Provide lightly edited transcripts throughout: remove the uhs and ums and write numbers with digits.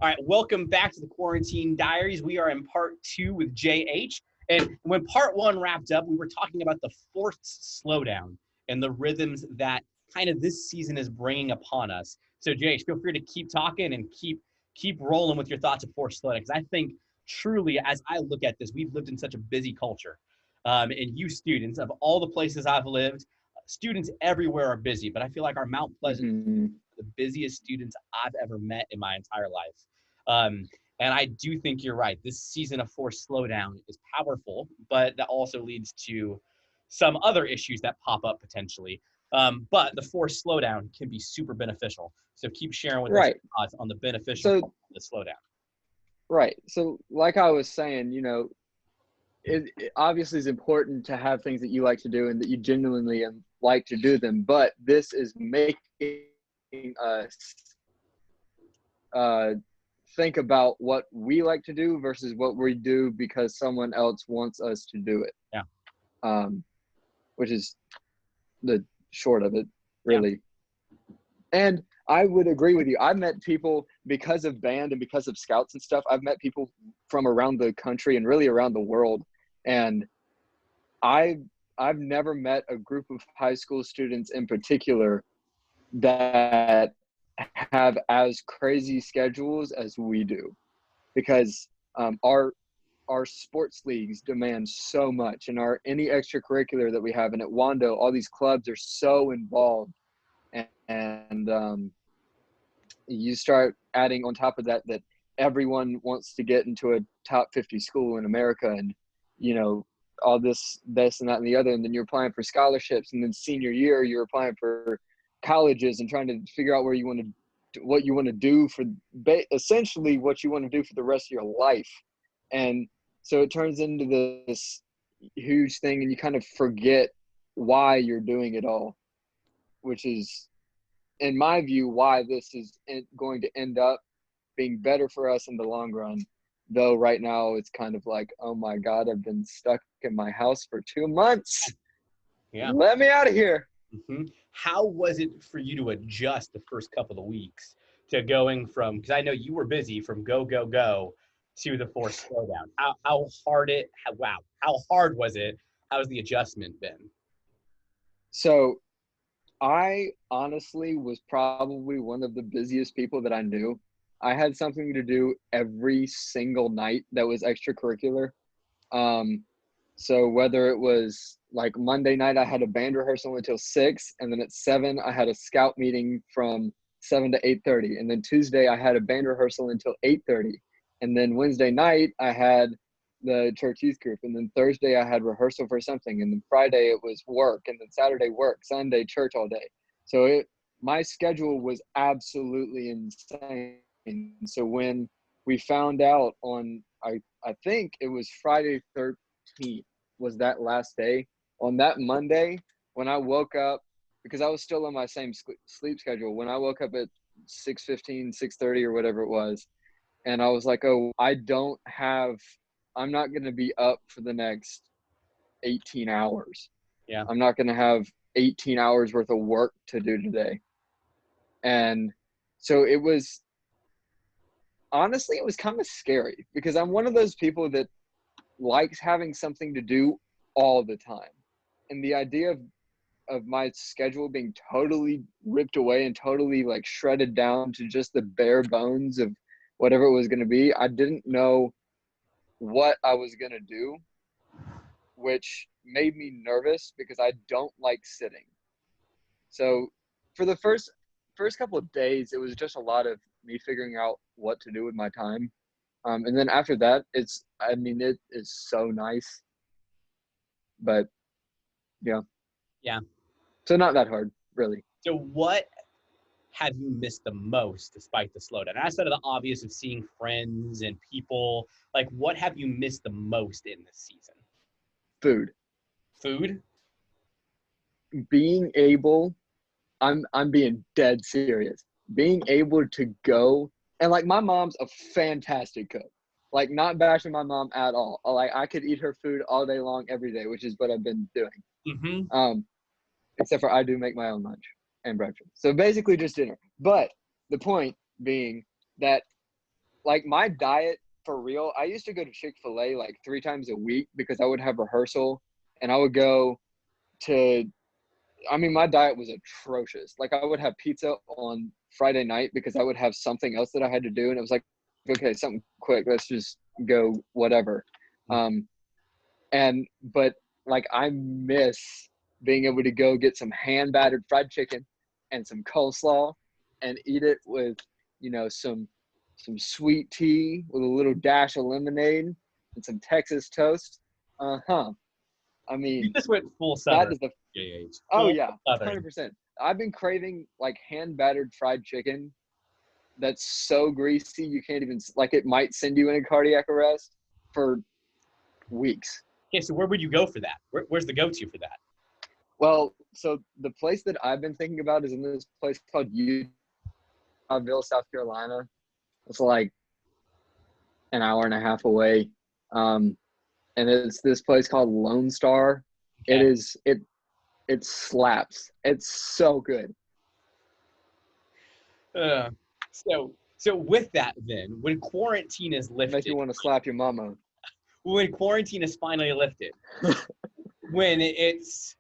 All right, welcome back to the Quarantine Diaries. We are in part 2 with JH. And when part 1 wrapped up, we were talking about the forced slowdown and the rhythms that kind of this season is bringing upon us. So JH, feel free to keep talking and keep rolling with your thoughts of forced slowdown, because I think truly, as I look at this, we've lived in such a busy culture. And you students, of all the places I've lived, students everywhere are busy, but I feel like our Mount Pleasant Mm-hmm. the busiest students I've ever met in my entire life. And I do think you're right. This season of forced slowdown is powerful, but that also leads to some other issues that pop up potentially. But the forced slowdown can be super beneficial. So keep sharing with us Right. your thoughts on the beneficial So, part of the slowdown. right. So, like I was saying, it obviously is important to have things that you like to do and that you genuinely like to do them. But this is making us uh, think about what we like to do versus what we do because someone else wants us to do it. Yeah. Um, which is the short of it, Yeah. really. And I would agree with you. I've met people because of band and because of scouts and stuff. I've met people from around the country and really around the world. And I I've never met a group of high school students in particular that have as crazy schedules as we do, because our sports leagues demand so much, and our any extracurricular that we have, and at Wando, all these clubs are so involved, and you start adding on top of that everyone wants to get into a top 50 school in America, and all this and that and the other, and then you're applying for scholarships, and then senior year you're applying for colleges and trying to figure out where you want to what you want to do for essentially what you want to do for the rest of your life. And so it turns into this huge thing, and you kind of forget why you're doing it all, which is, in my view, why this is going to end up being better for us in the long run. Though right now it's kind of like, oh my God, I've been stuck in my house for 2 months. Yeah. Let me out of here. How was it for you to adjust the first couple of weeks to going from, because I know you were busy, from go, go, go to the forced slowdown? How hard was it? How's the adjustment been? So I honestly was probably one of the busiest people that I knew. I had something to do every single night that was extracurricular. Um, so whether it was like Monday night, I had a band rehearsal until 6, and then at 7, I had a scout meeting from 7 to 8:30, and then Tuesday I had a band rehearsal until 8:30, and then Wednesday night I had the church youth group, and then Thursday I had rehearsal for something, and then Friday it was work, and then Saturday work, Sunday church all day. So my schedule was absolutely insane. So when we found out on I think it was Friday 13th was that last day. On that Monday, when I woke up, because I was still on my same sleep schedule, when I woke up at 6:15, 6:30 or whatever it was, and I was like, oh, I'm not going to be up for the next 18 hours. Yeah. I'm not going to have 18 hours worth of work to do today. And so honestly, it was kind of scary, because I'm one of those people that likes having something to do all the time. And the idea of my schedule being totally ripped away and totally like shredded down to just the bare bones of whatever it was going to be, I didn't know what I was going to do, which made me nervous because I don't like sitting. So for the first couple of days, it was just a lot of me figuring out what to do with my time. And then after that, it is so nice, but yeah, Yeah. so not that hard, really. So what have you missed the most despite the slowdown? And outside of the obvious of seeing friends and people, like what have you missed the most in this season? Food. Food? Being able, I'm being dead serious. Being able to go, and like, my mom's a fantastic cook. Like, not bashing my mom at all. Like, I could eat her food all day long, every day, which is what I've been doing. Mm-hmm. Um, except for I do make my own lunch and breakfast. So basically just dinner. But the point being that like my diet for real, I used to go to Chick-fil-A like 3 times a week because I would have rehearsal and I would go to, I mean, my diet was atrocious. Like I would have pizza on Friday night because I would have something else that I had to do. And it was like, okay, something quick, let's just go whatever. Um, but like I miss being able to go get some hand battered fried chicken and some coleslaw and eat it with, some sweet tea with a little dash of lemonade and some Texas toast. Uh-huh. I You mean, just went full that southern. is the JH. oh Full yeah, southern. 100%. I've been craving like hand battered fried chicken that's so greasy you can't even like it might send you in a cardiac arrest for weeks. Okay, so where would you go for that? Where's the go-to for that? Well, so the place that I've been thinking about is in this place called Utahville, South Carolina. It's like an hour and a half away. And it's this place called Lone Star. Okay. It slaps. It's so good. Uh, so with that, then, when quarantine is Make you lifted, want to slap your mama. when quarantine is finally lifted, when it's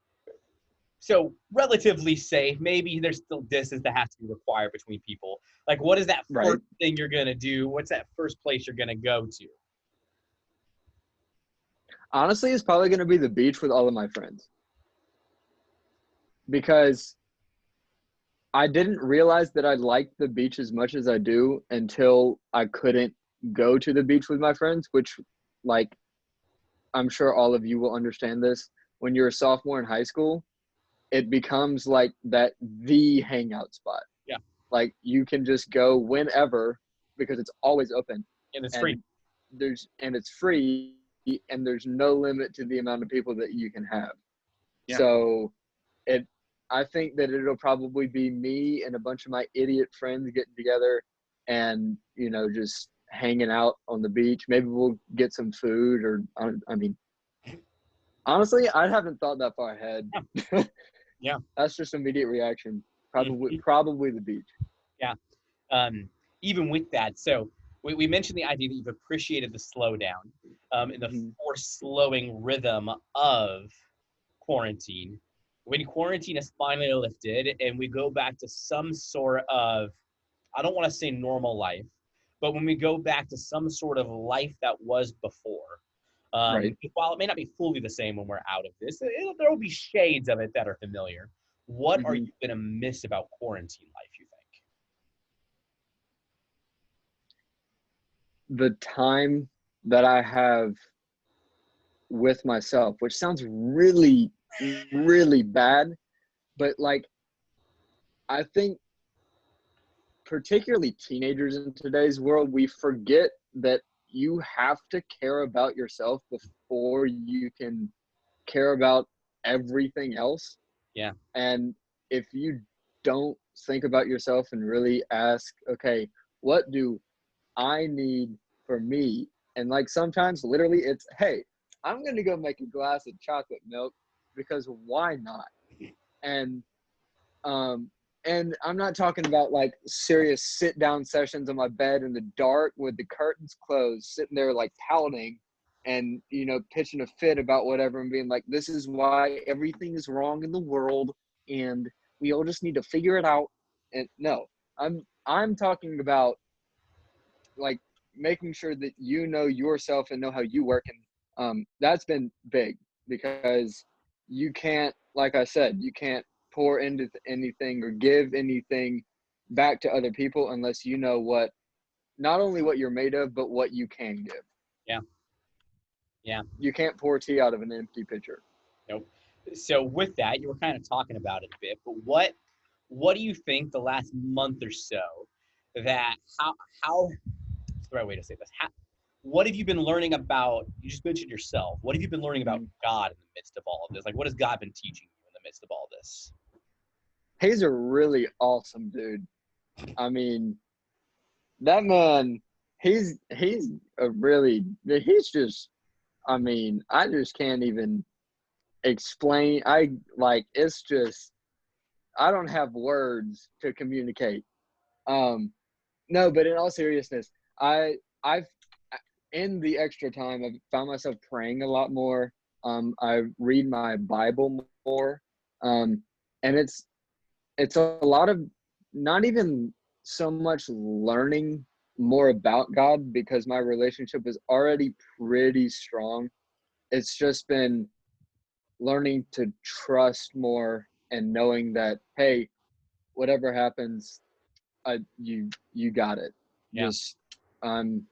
so relatively safe, maybe there's still distance that has to be required between people. Like, what is that Right. first thing you're gonna do? What's that first place you're gonna go to? Honestly, it's probably going to be the beach with all of my friends because I didn't realize that I liked the beach as much as I do until I couldn't go to the beach with my friends, which, like, I'm sure all of you will understand this. When you're a sophomore in high school, it becomes like the hangout spot. Yeah, Like, you can just go whenever because it's always open and it's free. and it's free and there's no limit to the amount of people that you can have. Yeah, So it I think that it'll probably be me and a bunch of my idiot friends getting together and, just hanging out on the beach. Maybe we'll get some food or, I mean, honestly, I haven't thought that far ahead. yeah, yeah. That's just immediate reaction. Mhm. Probably the beach. Yeah. Even with that, so we mentioned the idea that you've appreciated the slowdown and the Mhm. forced slowing rhythm of quarantine. When quarantine is finally lifted and we go back to some sort of, I don't want to say normal life, but when we go back to some sort of life that was before, Right. while it may not be fully the same when we're out of this, there will be shades of it that are familiar. What are Mhm. you going to miss about quarantine life, you think? The time that I have with myself, which sounds really, really bad, but like, I think particularly teenagers in today's world, we forget that you have to care about yourself before you can care about everything else. Yeah. And if you don't think about yourself and really ask, okay, what do I need for me? And like sometimes literally it's, hey, I'm going to go make a glass of chocolate milk because why not? And um, and I'm not talking about like serious sit down sessions on my bed in the dark with the curtains closed, sitting there like pouting and, pitching a fit about whatever and being like, this is why everything is wrong in the world and we all just need to figure it out. And no, I'm talking about like making sure that you know yourself and know how you work. And that's been big because you can't, like I said, you can't pour into anything or give anything back to other people unless you know not only what you're made of, but what you can give. Yeah. Yeah. You can't pour tea out of an empty pitcher. Nope. So with that, you were kind of talking about it a bit, but what do you think the last month or so that how what's the right way to say this? What have you been learning about? You just mentioned yourself. What have you been learning about Mhm. God in the midst of all of this? Like, what has God been teaching you in the midst of all this? He's a really awesome dude. I mean, that man, he's he's just, I mean, I just can't even explain. It's just, I don't have words to communicate. Um, no, but in all seriousness, I've in the extra time, I've found myself praying a lot more. I read my Bible more, and it's a lot of not even so much learning more about God because my relationship is already pretty strong. It's just been learning to trust more and knowing that, hey, whatever happens, you got it. Yeah. Just kind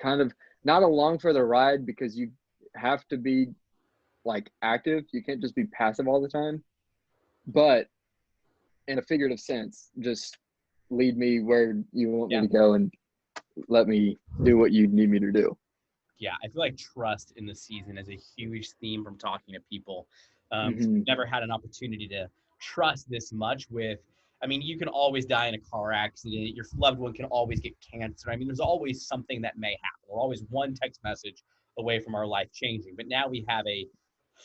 of not along for the ride because you have to be like active. You can't just be passive all the time. But in a figurative sense, just lead me where you want me Yeah. to go and let me do what you need me to do. Yeah, I feel like trust in the season is a huge theme from talking to people. Mm-hmm. Never had an opportunity to trust this much with, I mean, you can always die in a car accident. Your loved one can always get cancer. I mean, there's always something that may happen. We're always one text message away from our life changing. But now we have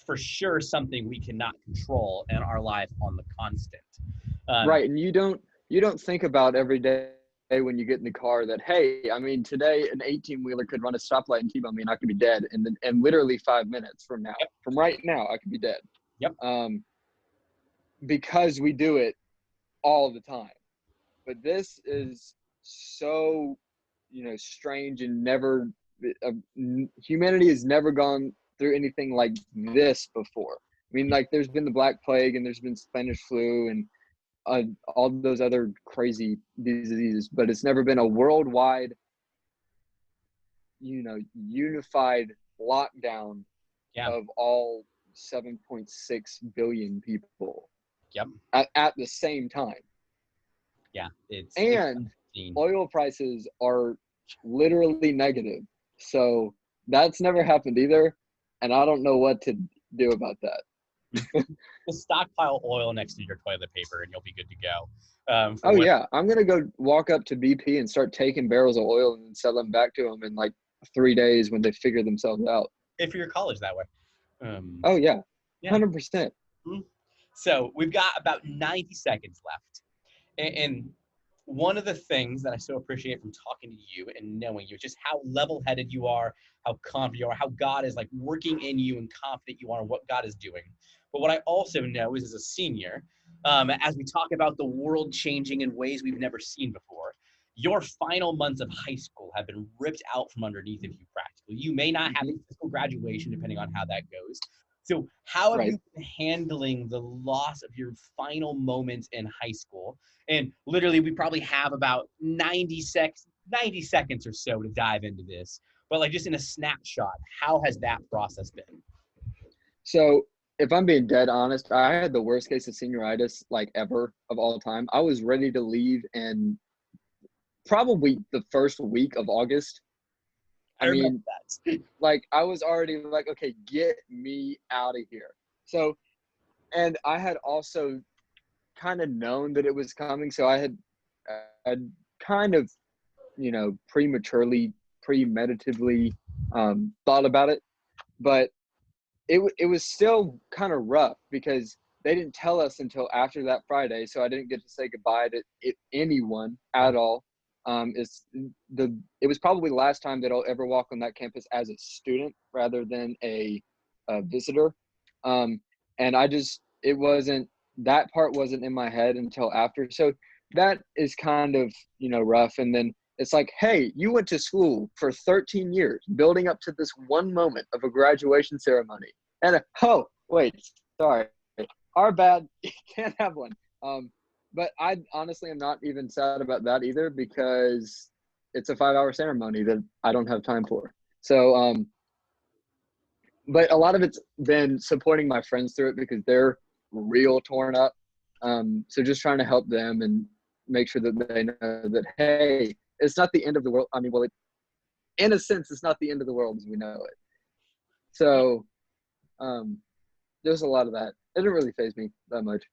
for sure, something we cannot control in our life on the constant. Right, and you don't think about every day when you get in the car that, hey, I mean, today an 18-wheeler could run a stoplight and T-bone me and I could be dead, and literally 5 minutes from now, Yep. from right now, I could be dead. Yep. Because we do it all the time. But this is so, strange and never. Humanity has never gone through anything like this before. I mean, like there's been the Black Plague and there's been Spanish flu and all those other crazy diseases, but it's never been a worldwide, unified lockdown Yeah. of all 7.6 billion people Yep. at the same time. Yeah. It's Oil prices are literally negative. So that's never happened either. And I don't know what to do about that. Just stockpile oil next to your toilet paper and you'll be good to go. Yeah. I'm going to go walk up to BP and start taking barrels of oil and sell them back to them in like 3 days when they figure themselves out. Pay for your college that way. Oh, yeah. Yeah. 100%. So we've got about 90 seconds left. And one of the things that I so appreciate from talking to you and knowing you is just how level-headed you are, how confident you are, how God is like working in you and confident you are in what God is doing. But what I also know is as a senior, as we talk about the world changing in ways we've never seen before, your final months of high school have been ripped out from underneath of you practically. You may not have a physical graduation depending on how that goes. So how have you been handling the loss of your final moments in high school? And literally, we probably have about 90 seconds or so to dive into this. But like just in a snapshot, how has that process been? So if I'm being dead honest, I had the worst case of senioritis like ever of all time. I was ready to leave in probably the first week of August. I mean, like I was already like, okay, get me out of here. So, and I had also kind of known that it was coming. So I'd kind of, premeditatively thought about it, but it was still kind of rough because they didn't tell us until after that Friday. So I didn't get to say goodbye to anyone at all. It was probably the last time that I'll ever walk on that campus as a student rather than a visitor. And that part wasn't in my head until after. So that is kind of, rough. And then it's like, hey, you went to school for 13 years building up to this one moment of a graduation ceremony. And, oh, wait, sorry. Our bad. You can't have one. But I honestly am not even sad about that either because it's a 5-hour ceremony that I don't have time for. So, but a lot of it's been supporting my friends through it because they're real torn up. So just trying to help them and make sure that they know that, hey, it's not the end of the world. I mean, well, in a sense, it's not the end of the world as we know it. So there's a lot of that. It didn't really faze me that much.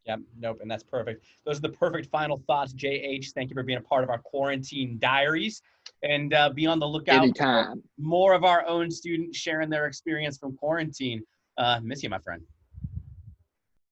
Yeah, nope, and that's perfect. Those are the perfect final thoughts, JH. Thank you for being a part of our quarantine diaries. And be on the lookout Anytime. for more of our own students sharing their experience from quarantine. Miss you, my friend.